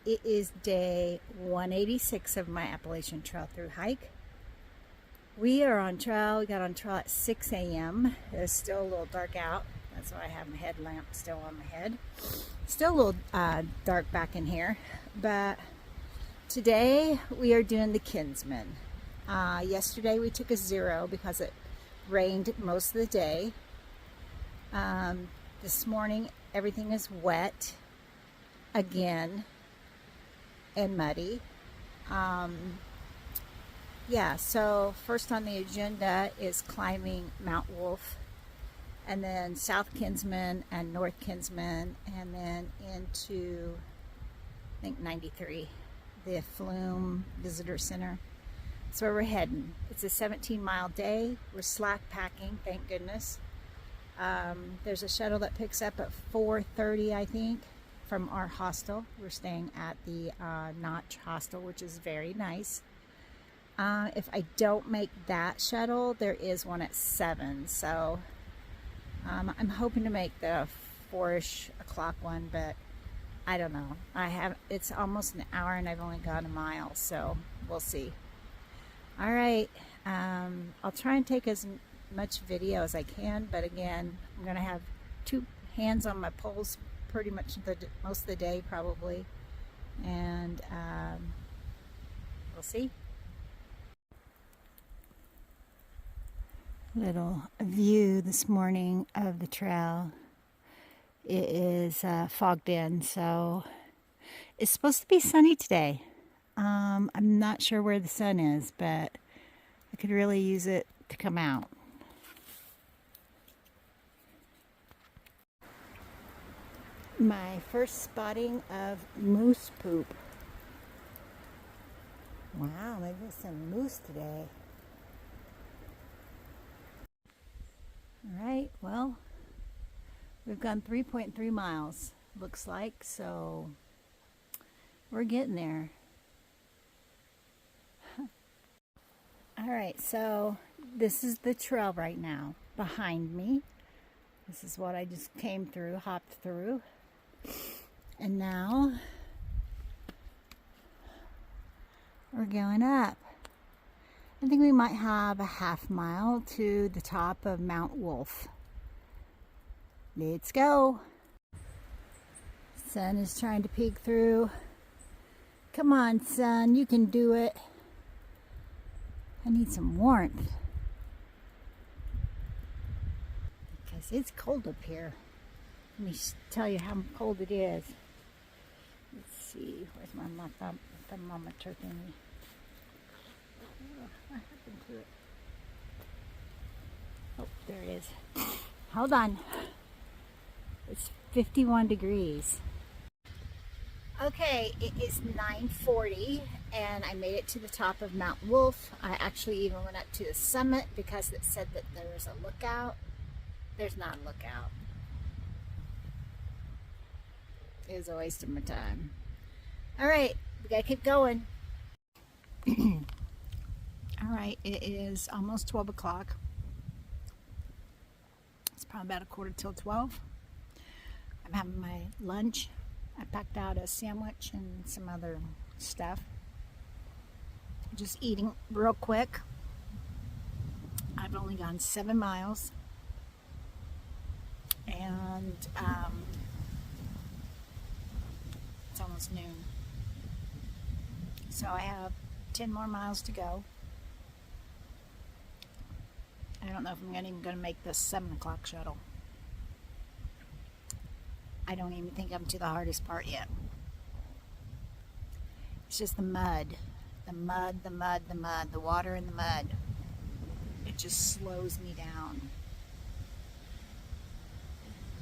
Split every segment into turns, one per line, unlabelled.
It is day 186 of my Appalachian Trail through hike. We are on trail. We got on trail at 6 a.m. It's still a little dark out. That's why I have my headlamp still on my head. Still a little dark back in here. But today we are doing the Kinsman. Yesterday we took a 0 because it rained most of the day. This morning everything is wet again and muddy. Yeah, so first on the agenda is climbing Mount Wolf, and then South Kinsman and North Kinsman, and then into, I think, 93, the Flume Visitor Center. That's where we're heading. It's a 17-mile day. We're slack packing, thank goodness. There's a shuttle that picks up at 4:30, I think, from our hostel. We're staying at the Notch Hostel, which is very nice. If I don't make that shuttle, there is one at 7, so I'm hoping to make the 4-ish o'clock one, but I don't know. It's almost an hour and I've only gone a mile, so we'll see. All right, I'll try and take as much video as I can, but again, I'm gonna have 2 hands on my poles pretty much most of the day probably, and we'll see. Little view this morning of the trail. It is fogged in, so it's supposed to be sunny today. I'm not sure where the sun is, but I could really use it to come out. My first spotting of moose poop. Wow, maybe there's some moose today. All right, well, we've gone 3.3 miles, looks like, so we're getting there. All right, so this is the trail right now behind me. This is what I just came through, hopped through. And now we're going up. I think we might have a half mile to the top of Mount Wolf. Let's go. Sun is trying to peek through. Come on, sun, you can do it. I need some warmth because it's cold up here. Let me tell you how cold it is. Let's see, where's my thermometer thingy? Oh, what happened to it? Oh, there it is. Hold on. It's 51 degrees. Okay, it is 9:40 and I made it to the top of Mount Wolf. I actually even went up to the summit because it said that there was a lookout. There's not a lookout. It was a waste of my time. All right, we gotta keep going. All right, it is almost 12 o'clock. It's probably about 11:45. I'm having my lunch. I packed out a sandwich and some other stuff. Just eating real quick. I've only gone 7 miles. And it's almost noon. So I have 10 more miles to go. I don't know if I'm even going to make this 7 o'clock shuttle. I don't even think I'm to the hardest part yet. It's just the mud. The mud, the mud, the mud. The water and the mud. It just slows me down.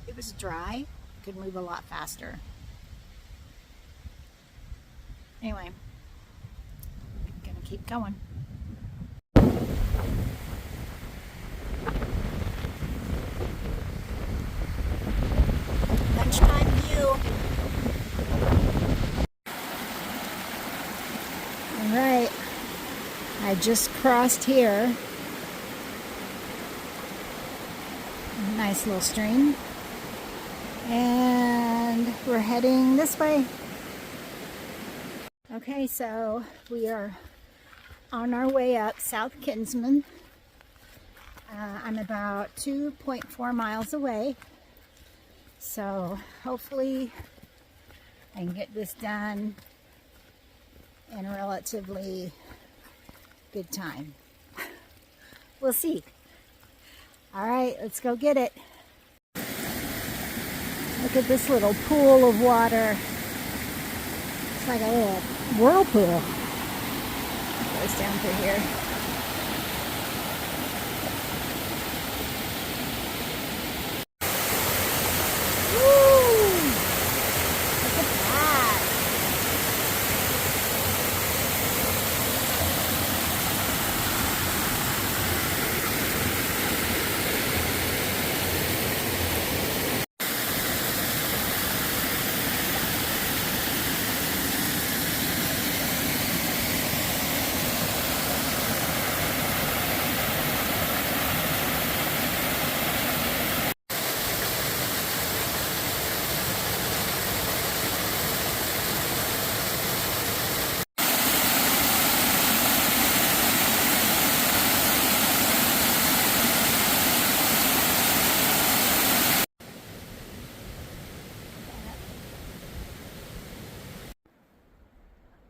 If it was dry, I could move a lot faster. Anyway, I'm gonna keep going. Lunchtime view. All right, I just crossed here. Nice little stream. And we're heading this way. Okay, so we are on our way up South Kinsman. I'm about 2.4 miles away, so hopefully I can get this done in a relatively good time. We'll see. All right, let's go get it. Look at this little pool of water. It's like a little whirlpool. It goes down through here. Woo! Look at that.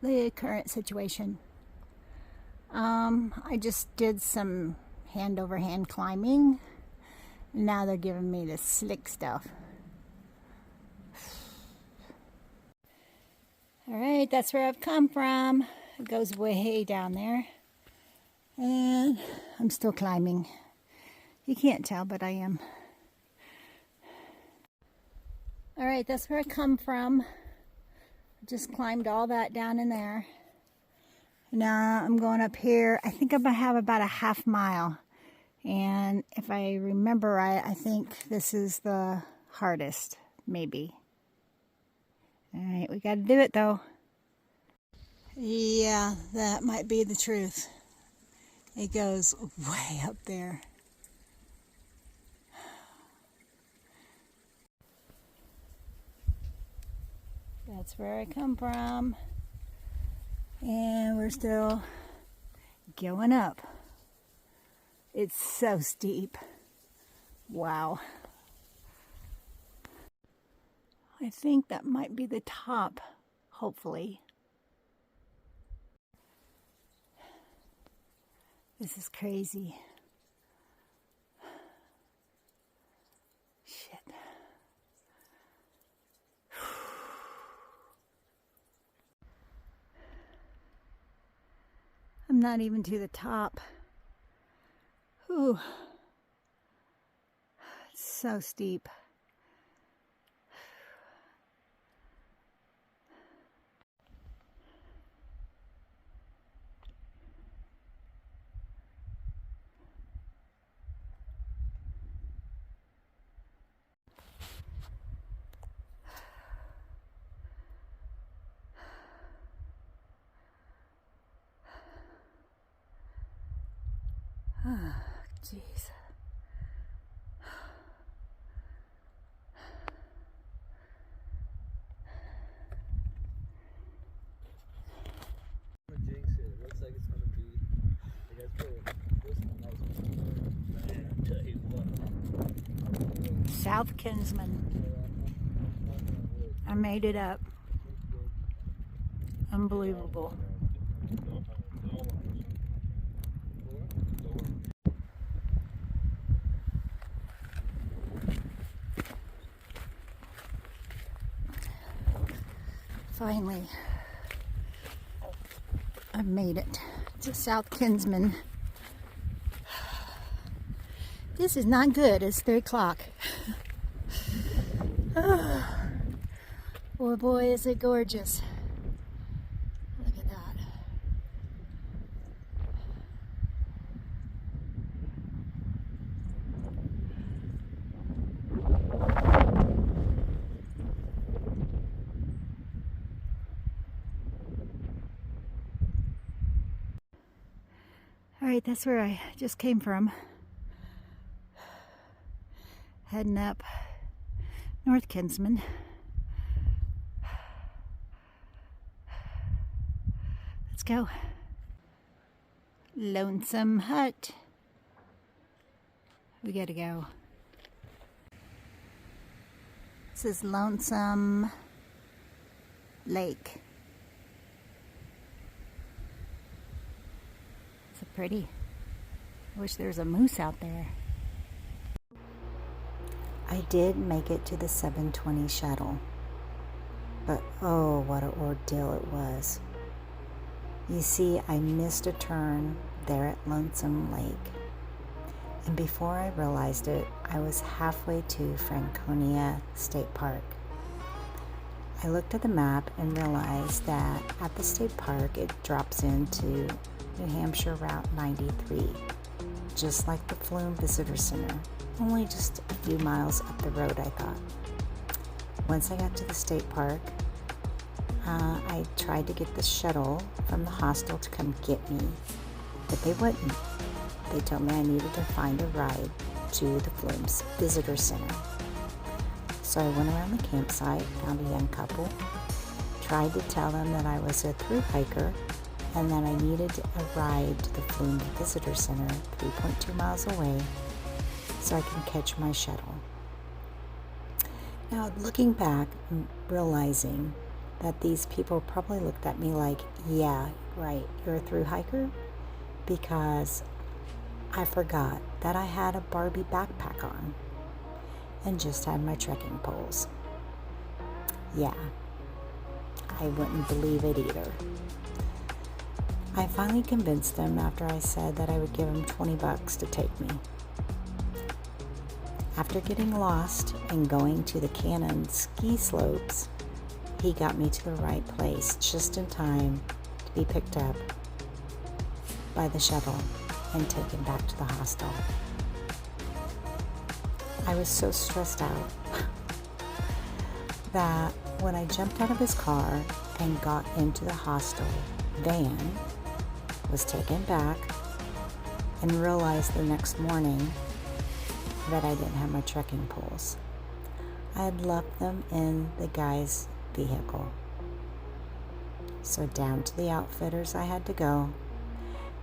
The current situation. I just did some hand over hand climbing. Now they're giving me the slick stuff. All right, that's where I've come from. It goes way down there. And I'm still climbing. You can't tell, but I am. All right, that's where I come from. Just climbed all that down in there. Now I'm going up here. I think I'm gonna have about a half mile. And if I remember right, I think this is the hardest, maybe. All right, we gotta do it though. Yeah, that might be the truth. It goes way up there. That's where I come from. And we're still going up. It's so steep. Wow. I think that might be the top, hopefully. This is crazy. Shit. I'm not even to the top. Ooh. It's so steep. Oh, jeez.
Jinx it. It looks like it's gonna be. You guys put this one. That was man, I tell you what.
South Kinsman. I made it up. Unbelievable. Finally, I've made it to South Kinsman. This is not good. It's 3 o'clock. Oh boy, is it gorgeous. Look at that. All right, that's where I just came from. Heading up North Kinsman. go. Lonesome Hut. We gotta go. This is Lonesome Lake. It's pretty. I wish there was a moose out there. I did make it to the 7:20 shuttle, but oh, what an ordeal it was. You see, I missed a turn there at Lonesome Lake, and before I realized it, I was halfway to Franconia State Park. I looked at the map and realized that at the state park it drops into New Hampshire Route 93, just like the Flume Visitor Center, only just a few miles up the road, I thought. Once I got to the state park, I tried to get the shuttle from the hostel to come get me, but they wouldn't. They told me I needed to find a ride to the Flume's Visitor Center. So I went around the campsite, found a young couple, tried to tell them that I was a thru hiker and that I needed a ride to the Flume Visitor Center, 3.2 miles away, so I can catch my shuttle. Now, looking back and realizing that these people probably looked at me like, yeah, right, you're a thru hiker? Because I forgot that I had a Barbie backpack on and just had my trekking poles. Yeah, I wouldn't believe it either. I finally convinced them after I said that I would give them $20 to take me. After getting lost and going to the Cannon ski slopes, he got me to the right place just in time to be picked up by the shuttle and taken back to the hostel. I was so stressed out that when I jumped out of his car and got into the hostel van, was taken back, and realized the next morning that I didn't have my trekking poles. I had left them in the guy's vehicle. So down to the outfitters I had to go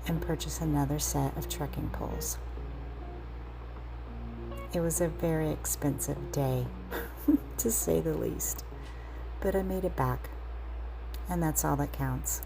and purchase another set of trekking poles. It was a very expensive day, to say the least, but I made it back, and that's all that counts.